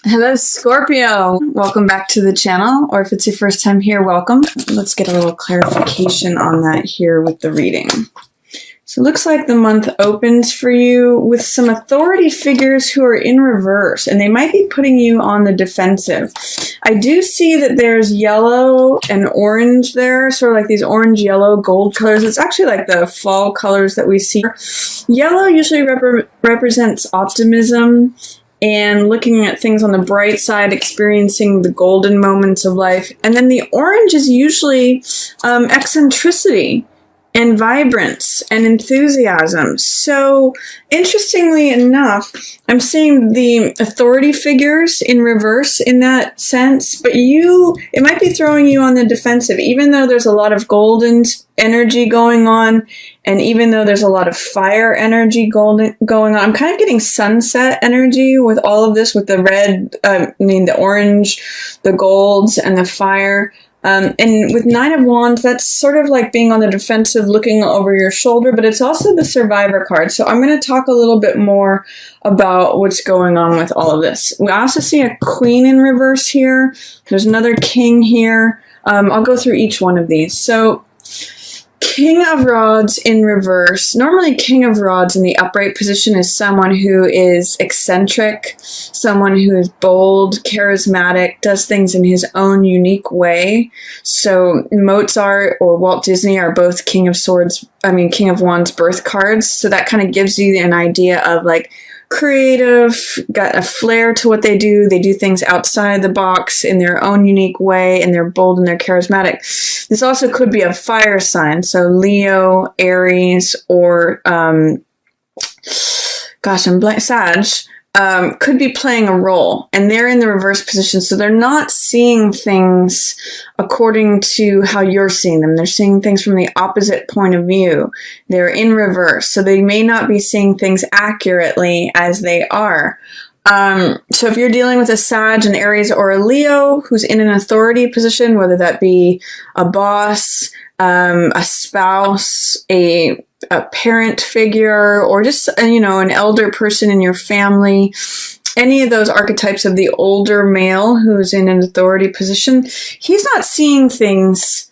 Hello, Scorpio. Welcome back to the channel, or if it's your first time here, welcome. Let's get a little clarification on that here with the reading. So it looks like the month opens for you with some authority figures who are in reverse, and they might be putting you on the defensive. I do see that there's yellow and orange there, sort of like these orange, yellow, gold colors. It's actually like the fall colors that we see. Yellow usually represents optimism and looking at things on the bright side, experiencing the golden moments of life. And then the orange is usually eccentricity and vibrance and enthusiasm. So interestingly enough, I'm seeing the authority figures in reverse in that sense, but it might be throwing you on the defensive, even though there's a lot of golden energy going on, and even though there's a lot of fire energy going on. I'm kind of getting sunset energy with all of this, with the red, the orange, the golds, and the fire. And with Nine of Wands, that's sort of like being on the defensive, looking over your shoulder, but it's also the Survivor card. So I'm going to talk a little bit more about what's going on with all of this. We also see a Queen in reverse here. There's another King here. I'll go through each one of these. So King of Rods in reverse. Normally, King of Rods in the upright position is someone who is eccentric, someone who is bold, charismatic, does things in his own unique way. So Mozart or Walt Disney are both King of Wands birth cards. So that kind of gives you an idea of like creative, got a flair to what they do. They do things outside the box in their own unique way, and they're bold and they're charismatic. This also could be a fire sign, so Leo, Aries, or Sag. Could be playing a role, and they're in the reverse position, so they're not seeing things according to how you're seeing them. They're seeing things from the opposite point of view. They're in reverse, so they may not be seeing things accurately as they are. So if you're dealing with a Sag, an Aries, or a Leo who's in an authority position, whether that be a boss, a spouse, a parent figure, or just, an elder person in your family, any of those archetypes of the older male who's in an authority position, he's not seeing things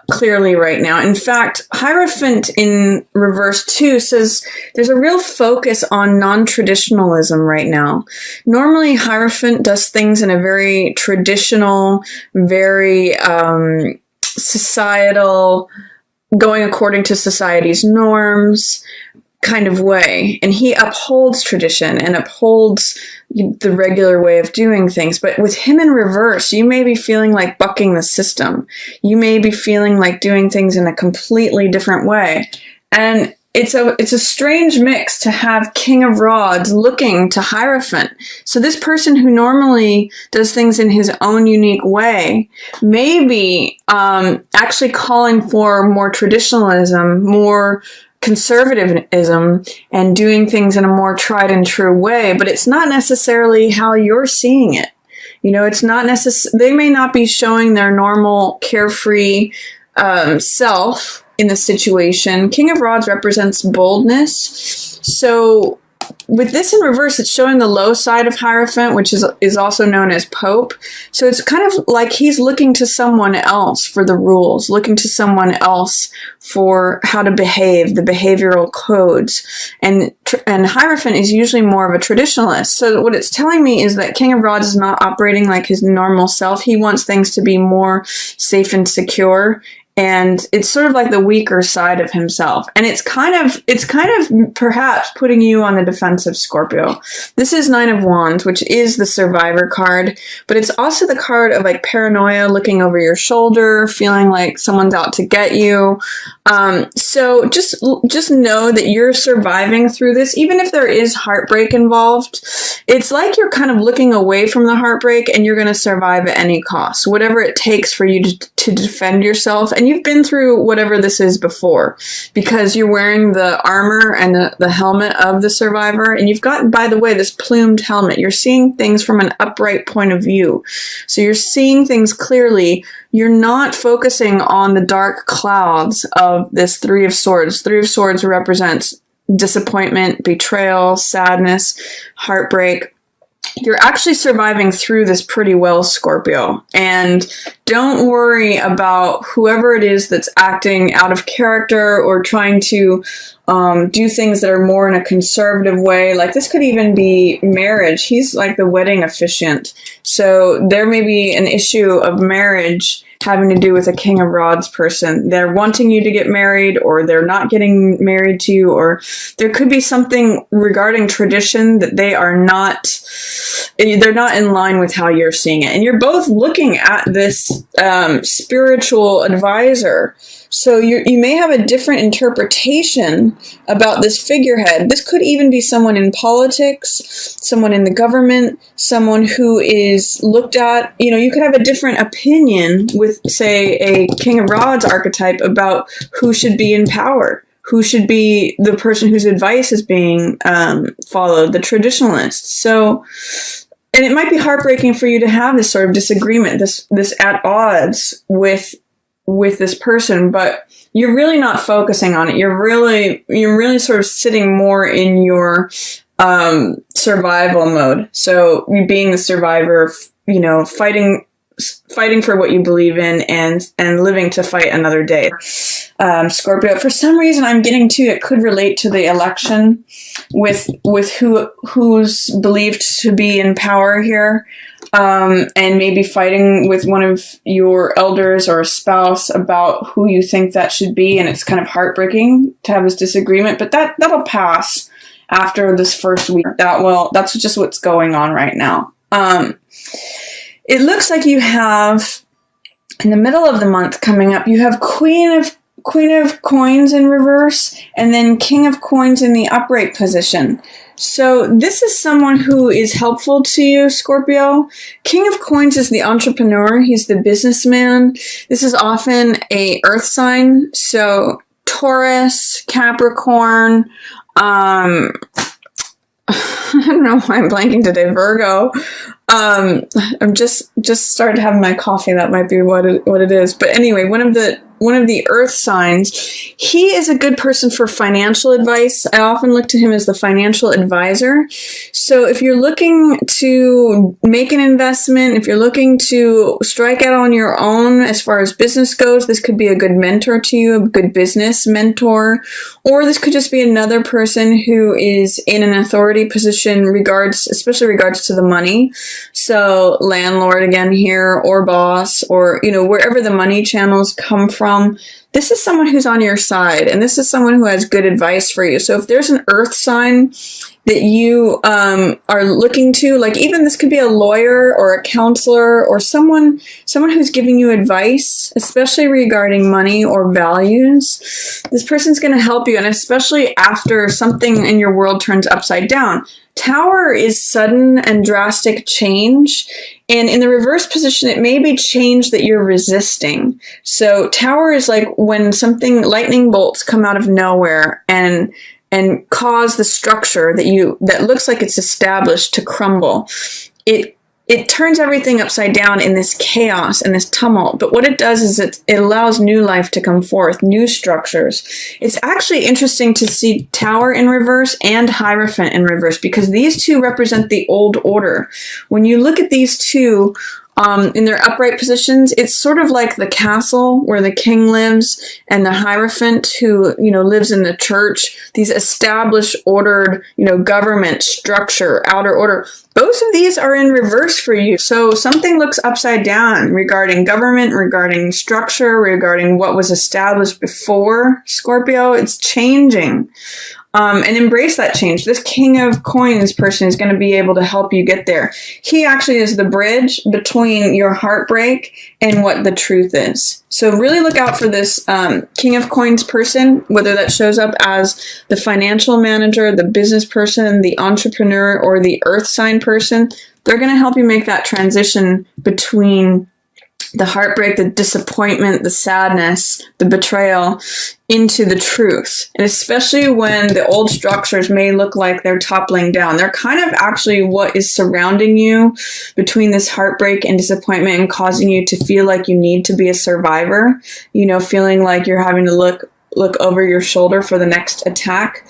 clearly right now. In fact, Hierophant in reverse too says there's a real focus on non-traditionalism right now. Normally, Hierophant does things in a very traditional, very societal, going according to society's norms kind of way. And he upholds tradition and upholds the regular way of doing things. But with him in reverse, you may be feeling like bucking the system. You may be feeling like doing things in a completely different way. And it's a strange mix to have King of Rods looking to Hierophant. So this person who normally does things in his own unique way may be actually calling for more traditionalism, more conservatism, and doing things in a more tried and true way, but it's not necessarily how you're seeing it. It's not they may not be showing their normal carefree self in the situation. King of Rods represents boldness. So with this in reverse, it's showing the low side of Hierophant, which is also known as Pope. So it's kind of like he's looking to someone else for the rules, looking to someone else for how to behave, the behavioral codes. And Hierophant is usually more of a traditionalist. So what it's telling me is that King of Rods is not operating like his normal self. He wants things to be more safe and secure. And it's sort of like the weaker side of himself. And it's kind of perhaps putting you on the defensive, Scorpio. This is Nine of Wands, which is the Survivor card, but it's also the card of like paranoia, looking over your shoulder, feeling like someone's out to get you. So just know that you're surviving through this, even if there is heartbreak involved. It's like you're kind of looking away from the heartbreak, and you're going to survive at any cost, whatever it takes for you to defend yourself. And you've been through whatever this is before, because you're wearing the armor and the helmet of the Survivor. And you've got, by the way, this plumed helmet. You're seeing things from an upright point of view. So you're seeing things clearly. You're not focusing on the dark clouds of this Three of Swords. Three of Swords represents disappointment, betrayal, sadness, heartbreak. you're actually surviving through this pretty well, Scorpio. And don't worry about whoever it is that's acting out of character or trying to do things that are more in a conservative way. Like, this could even be marriage. He's like the wedding officiant. So there may be an issue of marriage having to do with a King of Rods person. They're wanting you to get married, or they're not getting married to you, or there could be something regarding tradition that they're not in line with how you're seeing it. And you're both looking at this spiritual advisor. So you may have a different interpretation about this figurehead. This could even be someone in politics, someone in the government, someone who is looked at. You could have a different opinion with, say, a King of Rods archetype about who should be in power, who should be the person whose advice is being followed, the traditionalist. So, and it might be heartbreaking for you to have this sort of disagreement, this at odds with this person, but you're really not focusing on it. You're really sort of sitting more in your survival mode. So you being the survivor, fighting for what you believe in and living to fight another day. Scorpio, for some reason I'm getting to, it could relate to the election with who's believed to be in power here. And maybe fighting with one of your elders or a spouse about who you think that should be. And it's kind of heartbreaking to have this disagreement, but that'll pass after this first week. That's just what's going on right now. It looks like you have, in the middle of the month coming up, you have Queen of Coins in reverse, and then King of Coins in the upright position. So this is someone who is helpful to you, Scorpio. King of Coins is the entrepreneur. He's the businessman. This is often a earth sign. So Taurus, Capricorn, I don't know why I'm blanking today, Virgo. I'm just started having my coffee. That might be what it is. But anyway, one of the earth signs. He is a good person for financial advice. I often look to him as the financial advisor. So if you're looking to make an investment, if you're looking to strike out on your own as far as business goes, this could be a good mentor to you, a good business mentor. Or this could just be another person who is in an authority position especially regards to the money. So landlord again here, or boss, or, wherever the money channels come from. This is someone who's on your side, and this is someone who has good advice for you. So if there's an earth sign that you are looking to, like, even this could be a lawyer or a counselor or someone who's giving you advice, especially regarding money or values. This person's going to help you, and especially after something in your world turns upside down. Tower is sudden and drastic change, and in the reverse position, it may be change that you're resisting. So Tower is like when lightning bolts come out of nowhere and cause the structure that looks like it's established to crumble. It turns everything upside down in this chaos and this tumult. But what it does is it allows new life to come forth, new structures. It's actually interesting to see Tower in reverse and Hierophant in reverse, because these two represent the old order. When you look at these two in their upright positions, it's sort of like the castle where the king lives and the Hierophant who, lives in the church. These established, ordered, government structure, outer order. Both of these are in reverse for you. So something looks upside down regarding government, regarding structure, regarding what was established before, Scorpio. It's changing. And embrace that change. This King of Coins person is going to be able to help you get there. He actually is the bridge between your heartbreak and what the truth is. So really look out for this King of Coins person, whether that shows up as the financial manager, the business person, the entrepreneur, or the earth sign person. They're going to help you make that transition between the heartbreak, the disappointment, the sadness, the betrayal, into the truth. And especially when the old structures may look like they're toppling down. They're kind of actually what is surrounding you between this heartbreak and disappointment and causing you to feel like you need to be a survivor, feeling like you're having to look over your shoulder for the next attack.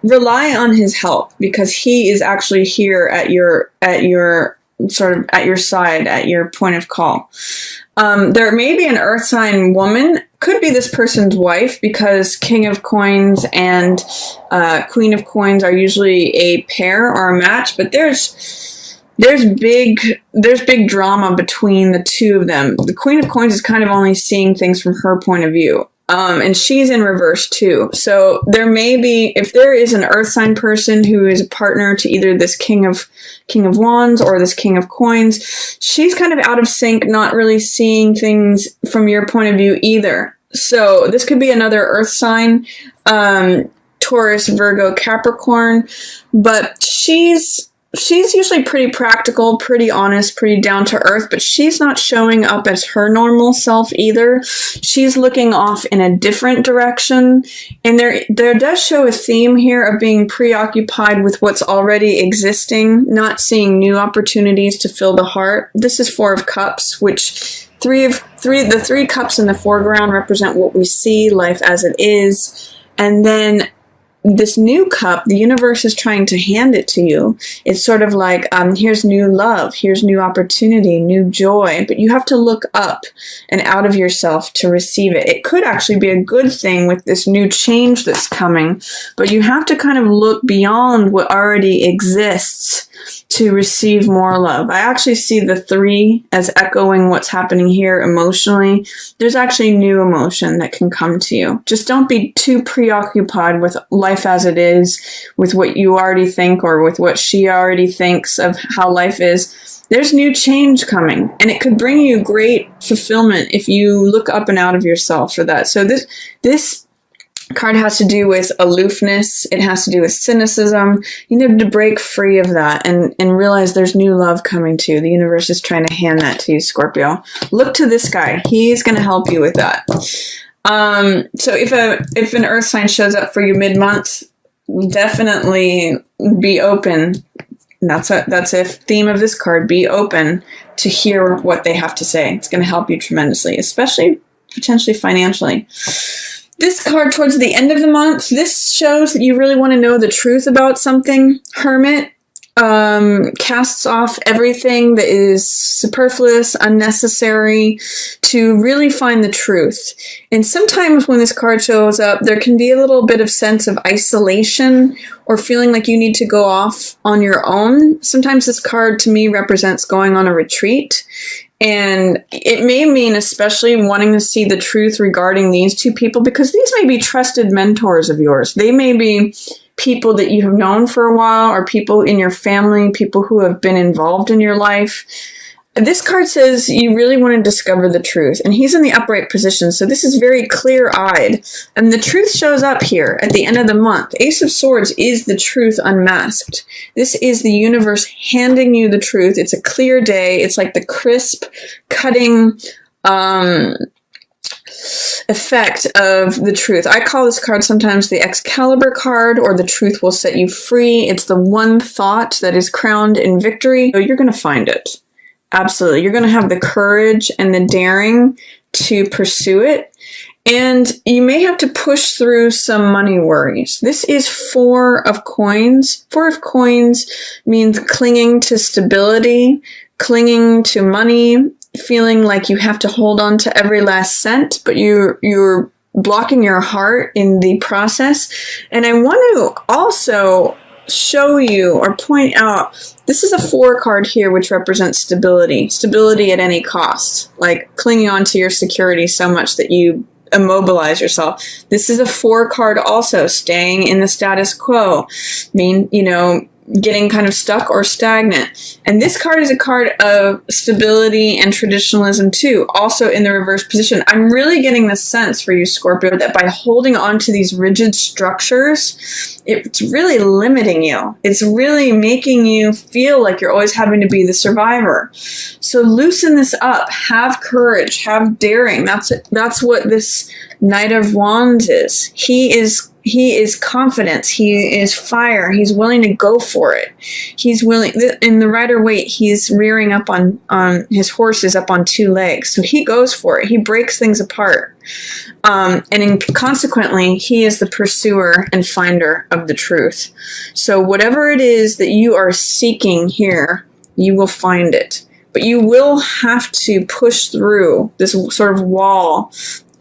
rely on his help, because he is actually here at your sort of at your side, at your point of call. There may be an earth sign woman, could be this person's wife, because King of Coins and Queen of Coins are usually a pair or a match, but there's big drama between the two of them. The Queen of Coins is kind of only seeing things from her point of view. And she's in reverse too. So there may be, if there is an earth sign person who is a partner to either this King of Wands or this King of Coins, she's kind of out of sync, not really seeing things from your point of view either. So this could be another earth sign, Taurus, Virgo, Capricorn, but she's usually pretty practical, pretty honest, pretty down to earth, but she's not showing up as her normal self either. She's looking off in a different direction. And there does show a theme here of being preoccupied with what's already existing, not seeing new opportunities to fill the heart. This is Four of Cups, which the three cups in the foreground represent what we see, life as it is. And then this new cup, the universe is trying to hand it to you. It's sort of like, here's new love, here's new opportunity, new joy, but you have to look up and out of yourself to receive it. It could actually be a good thing with this new change that's coming, but you have to kind of look beyond what already exists to receive more love. I actually see the 3 as echoing what's happening here emotionally. There's actually new emotion that can come to you. Just don't be too preoccupied with life as it is, with what you already think or with what she already thinks of how life is. There's new change coming, and it could bring you great fulfillment if you look up and out of yourself for that. So this card has to do with aloofness. It has to do with cynicism. You need to break free of that and realize there's new love coming to you. The universe is trying to hand that to you, Scorpio. Look to this guy. He's going to help you with that. So if an earth sign shows up for you mid-month, definitely be open. That's a theme of this card. Be open to hear what they have to say. It's going to help you tremendously, especially potentially financially. This card towards the end of the month, this shows that you really want to know the truth about something. Hermit casts off everything that is superfluous, unnecessary, to really find the truth. And sometimes when this card shows up, there can be a little bit of sense of isolation or feeling like you need to go off on your own. Sometimes this card to me represents going on a retreat. And it may mean especially wanting to see the truth regarding these two people, because these may be trusted mentors of yours. They may be people that you have known for a while, or people in your family, people who have been involved in your life. This card says you really want to discover the truth, and he's in the upright position, so this is very clear-eyed. And the truth shows up here at the end of the month. Ace of Swords is the truth unmasked. This is the universe handing you the truth. It's a clear day. It's like the crisp, cutting effect of the truth. I call this card sometimes the Excalibur card, or the truth will set you free. It's the one thought that is crowned in victory. So you're going to find it. Absolutely. You're going to have the courage and the daring to pursue it. And you may have to push through some money worries. This is Four of Coins. Four of Coins means clinging to stability, clinging to money, feeling like you have to hold on to every last cent, but you're blocking your heart in the process. And I want to also show you or point out, this is a 4 card here, which represents stability. Stability at any cost, like clinging on to your security so much that you immobilize yourself. This is a 4 card also, staying in the status quo, getting kind of stuck or stagnant. And this card is a card of stability and traditionalism too, also in the reverse position. I'm really getting the sense for you, Scorpio, that by holding on to these rigid structures, it's really limiting you. It's really making you feel like you're always having to be the survivor. So loosen this up. Have courage. Have daring. That's what this Knight of Wands is. He is confidence. He is fire. He's willing to go for it. He's willing, in the Rider-Waite, he's rearing up on his horse is up on 2 legs. So he goes for it. He breaks things apart. Consequently, he is the pursuer and finder of the truth. So whatever it is that you are seeking here, you will find it. But you will have to push through this sort of wall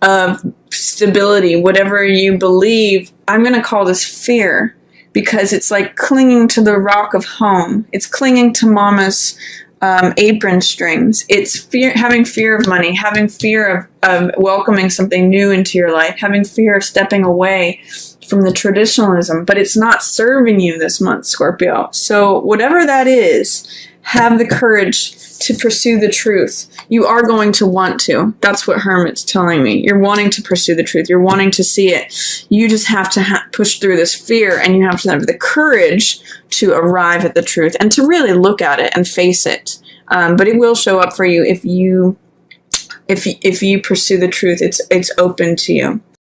of stability, whatever you believe. I'm going to call this fear, because it's like clinging to the rock of home. It's clinging to mama's apron strings. It's having fear of money, having fear of welcoming something new into your life, having fear of stepping away from the traditionalism, but it's not serving you this month, Scorpio. So whatever that is, have the courage to pursue the truth. You are going to want to. That's what Hermit's telling me. You're wanting to pursue the truth. You're wanting to see it. You just have to push through this fear, and you have to have the courage to arrive at the truth and to really look at it and face it. But it will show up for you if you pursue the truth. It's open to you.